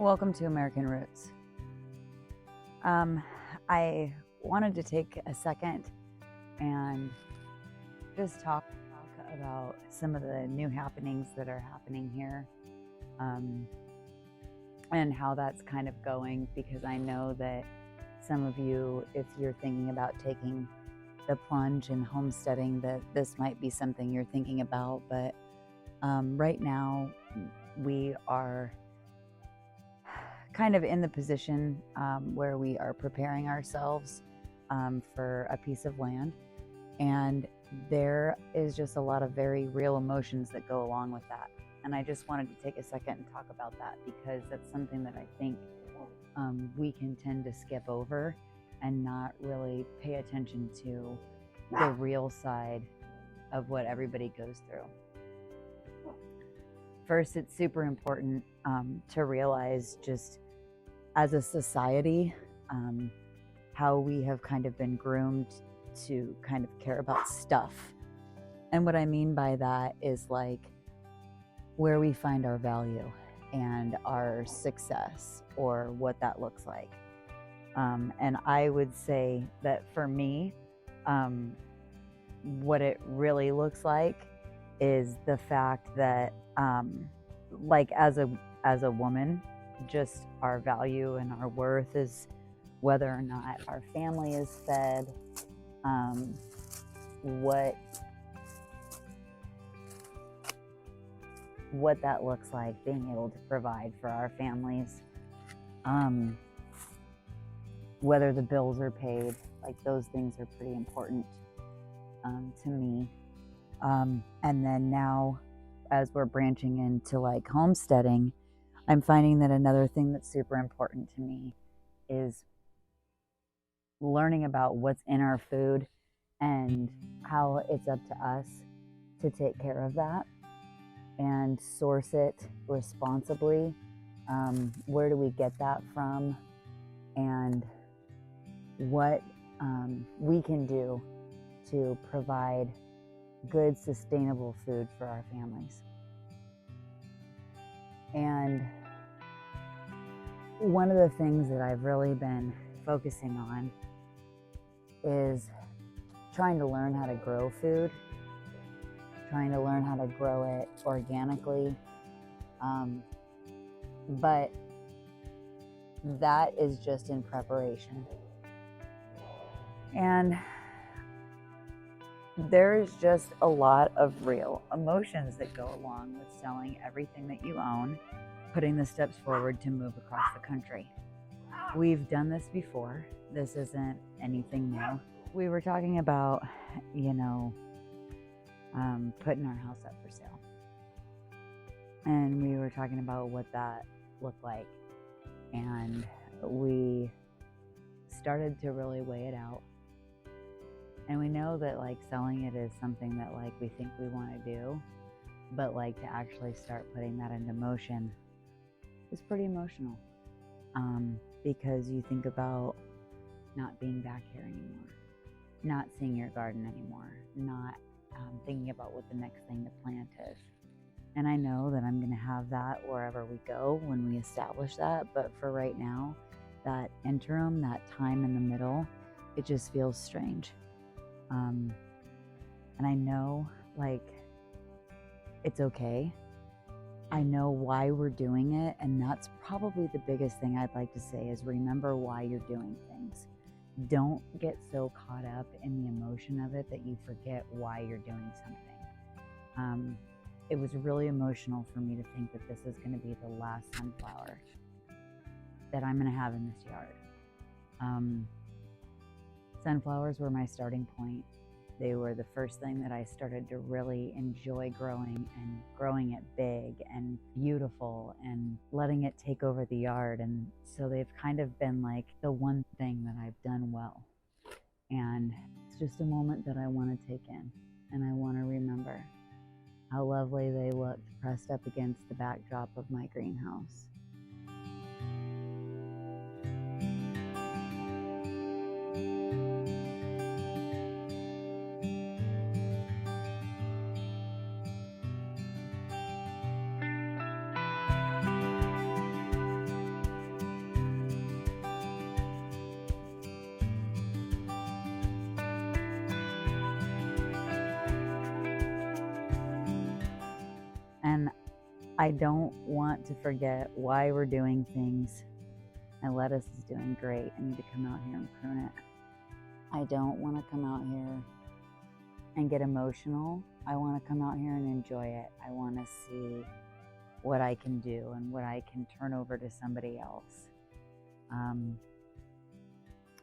Welcome to American Roots. I wanted to take a second and just talk about some of the new happenings that are happening here, and how that's kind of going, because I know that some of you, if you're thinking about taking the plunge in homesteading, that this might be something you're thinking about. But right now we are kind of in the position where we are preparing ourselves for a piece of land, and there is just a lot of very real emotions that go along with that. And I just wanted to take a second and talk about that, because that's something that I think we can tend to skip over and not really pay attention to the real side of what everybody goes through. First, it's super important to realize, just as a society, how we have kind of been groomed to kind of care about stuff. And what I mean by that is like where we find our value and our success, or what that looks like. And I would say that for me, what it really looks like is the fact that like as a woman, just our value and our worth is whether or not our family is fed, what that looks like, being able to provide for our families, whether the bills are paid. Like, those things are pretty important to me. And then now, as we're branching into like homesteading, I'm finding that another thing that's super important to me is learning about what's in our food and how it's up to us to take care of that and source it responsibly. Where do we get that from, and what we can do to provide good, sustainable food for our families. And one of the things that I've really been focusing on is trying to learn how to grow food, trying to learn how to grow it organically. But that is just in preparation. And there's just a lot of real emotions that go along with selling everything that you own, putting the steps forward to move across the country. We've done this before. This isn't anything new. We were talking about, putting our house up for sale. And we were talking about what that looked like. And we started to really weigh it out. And we know that like selling it is something that like we think we want to do, but like to actually start putting that into motion is pretty emotional, because you think about not being back here anymore, not seeing your garden anymore, not thinking about what the next thing to plant is. And I know that I'm going to have that wherever we go when we establish that, but for right now, that interim, that time in the middle, it just feels strange. And I know, like, it's okay. I know why we're doing it, and that's probably the biggest thing I'd like to say is remember why you're doing things. Don't get so caught up in the emotion of it that you forget why you're doing something. It was really emotional for me to think that this is going to be the last sunflower that I'm going to have in this yard. Sunflowers were my starting point. They were the first thing that I started to really enjoy growing, and growing it big and beautiful and letting it take over the yard. And so they've kind of been like the one thing that I've done well. And it's just a moment that I want to take in, and I want to remember how lovely they looked pressed up against the backdrop of my greenhouse. I don't want to forget why we're doing things. My lettuce is doing great. I need to come out here and prune it. I don't want to come out here and get emotional. I want to come out here and enjoy it. I want to see what I can do and what I can turn over to somebody else.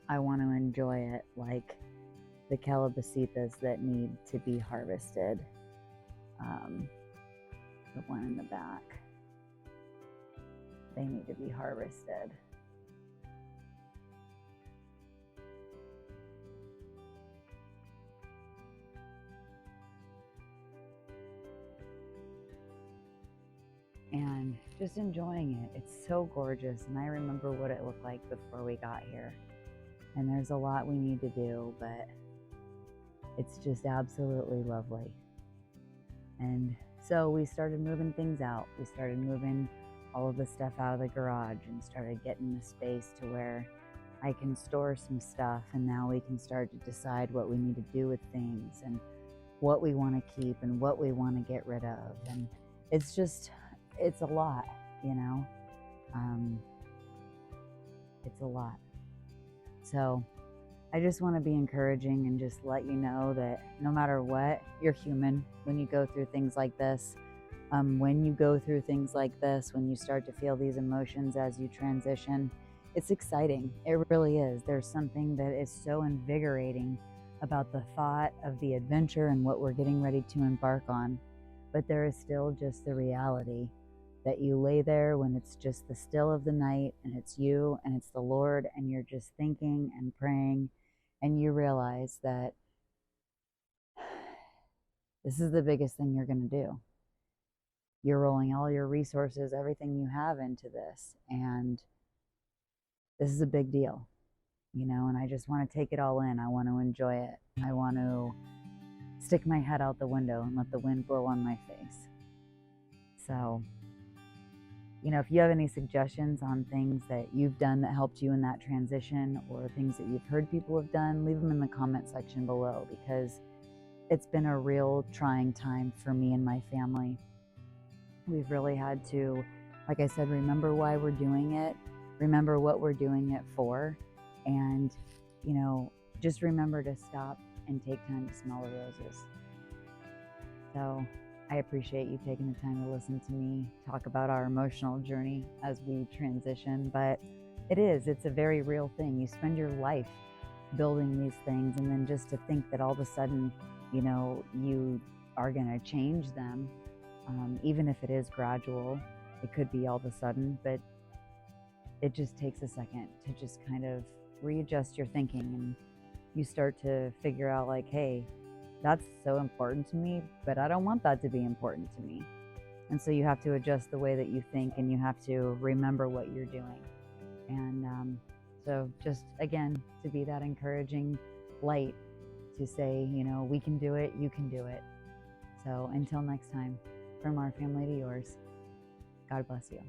I want to enjoy it like the calabacitas that need to be harvested. The one in the back, they need to be harvested. And just enjoying it. It's so gorgeous, and I remember what it looked like before we got here. And there's a lot we need to do, but it's just absolutely lovely. And so we started moving things out. We started moving all of the stuff out of the garage and started getting the space to where I can store some stuff, and now we can start to decide what we need to do with things and what we want to keep and what we want to get rid of. And it's just, it's a lot, you know? It's a lot. So I just want to be encouraging and just let you know that no matter what, you're human when you go through things like this. When you go through things like this, when you start to feel these emotions as you transition, it's exciting. It really is. There's something that is so invigorating about the thought of the adventure and what we're getting ready to embark on. But there is still just the reality that you lay there when it's just the still of the night, and it's you and it's the Lord, and you're just thinking and praying, and you realize that this is the biggest thing you're going to do. You're rolling all your resources, everything you have into this, and this is a big deal, you know, and I just want to take it all in. I want to enjoy it. I want to stick my head out the window and let the wind blow on my face. So, you know, if you have any suggestions on things that you've done that helped you in that transition, or things that you've heard people have done, leave them in the comment section below, because it's been a real trying time for me and my family. We've really had to, like I said, remember why we're doing it, remember what we're doing it for, and, you know, just remember to stop and take time to smell the roses. So I appreciate you taking the time to listen to me talk about our emotional journey as we transition, but it's a very real thing. You spend your life building these things, and then just to think that all of a sudden, you know, you are going to change them, even if it is gradual, it could be all of a sudden, but it just takes a second to just kind of readjust your thinking, and you start to figure out like, hey, that's so important to me, but I don't want that to be important to me. And so you have to adjust the way that you think, and you have to remember what you're doing. And so just, again, to be that encouraging light to say, you know, we can do it, you can do it. So until next time, from our family to yours, God bless you.